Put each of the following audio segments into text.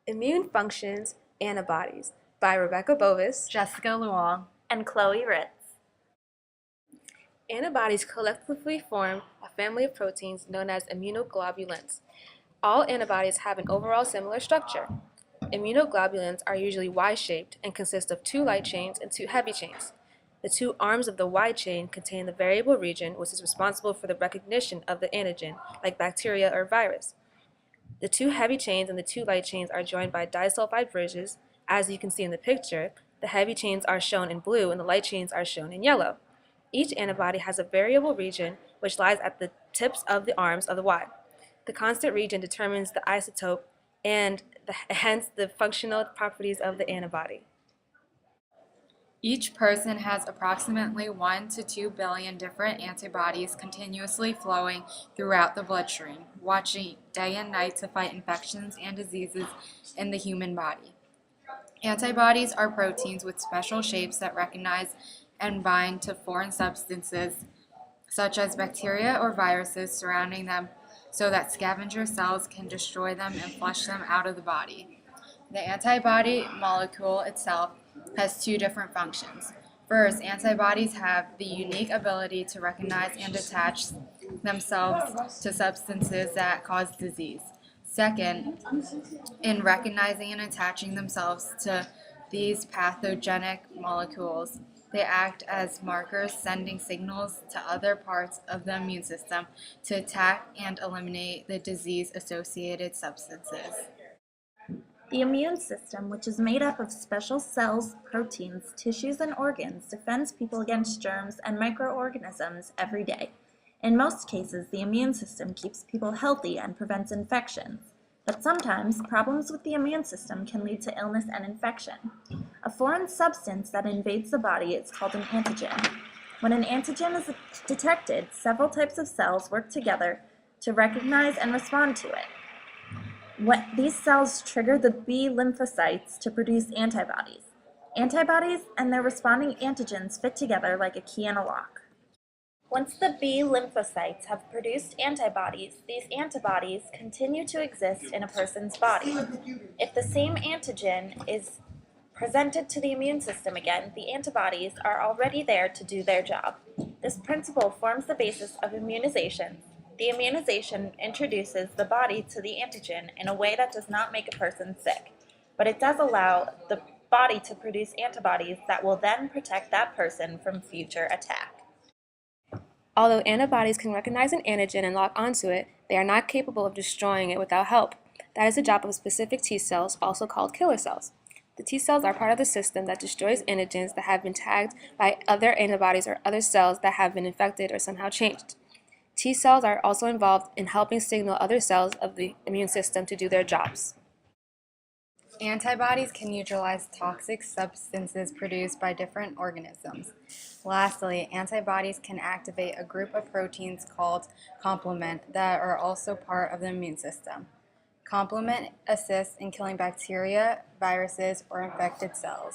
Immune Functions, Antibodies by Rebecca Beauvais, Jessica Luong, and Chloe Ritz. Antibodies collectively form a family of proteins known as immunoglobulins. All antibodies have an overall similar structure. Immunoglobulins are usually Y-shaped and consist of two light chains and two heavy chains. The two arms of the Y chain contain the variable region which is responsible for the recognition of the antigen, like bacteria or virus. The two heavy chains and the two light chains are joined by disulfide bridges. As you can see in the picture, the heavy chains are shown in blue and the light chains are shown in yellow. Each antibody has a variable region which lies at the tips of the arms of the Y. The constant region determines the isotope and hence the functional properties of the antibody. Each person has approximately 1 to 2 billion different antibodies continuously flowing throughout the bloodstream, watching day and night to fight infections and diseases in the human body. Antibodies are proteins with special shapes that recognize and bind to foreign substances, such as bacteria or viruses surrounding them, so that scavenger cells can destroy them and flush them out of the body. The antibody molecule itself has two different functions. First, antibodies have the unique ability to recognize and attach themselves to substances that cause disease. Second, in recognizing and attaching themselves to these pathogenic molecules, they act as markers sending signals to other parts of the immune system to attack and eliminate the disease-associated substances. The immune system, which is made up of special cells, proteins, tissues, and organs, defends people against germs and microorganisms every day. In most cases, the immune system keeps people healthy and prevents infections. But sometimes, problems with the immune system can lead to illness and infection. A foreign substance that invades the body is called an antigen. When an antigen is detected, several types of cells work together to recognize and respond to it. These cells trigger the B lymphocytes to produce antibodies. Antibodies and their responding antigens fit together like a key and a lock. Once the B lymphocytes have produced antibodies, these antibodies continue to exist in a person's body. If the same antigen is presented to the immune system again, the antibodies are already there to do their job. This principle forms the basis of immunization. The immunization introduces the body to the antigen in a way that does not make a person sick, but it does allow the body to produce antibodies that will then protect that person from future attack. Although antibodies can recognize an antigen and lock onto it, they are not capable of destroying it without help. That is the job of specific T cells, also called killer cells. The T cells are part of the system that destroys antigens that have been tagged by other antibodies or other cells that have been infected or somehow changed. T cells are also involved in helping signal other cells of the immune system to do their jobs. Antibodies can neutralize toxic substances produced by different organisms. Lastly, antibodies can activate a group of proteins called complement that are also part of the immune system. Complement assists in killing bacteria, viruses, or infected cells.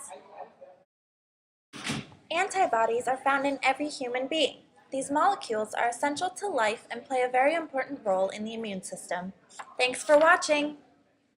Antibodies are found in every human being. These molecules are essential to life and play a very important role in the immune system. Thanks for watching!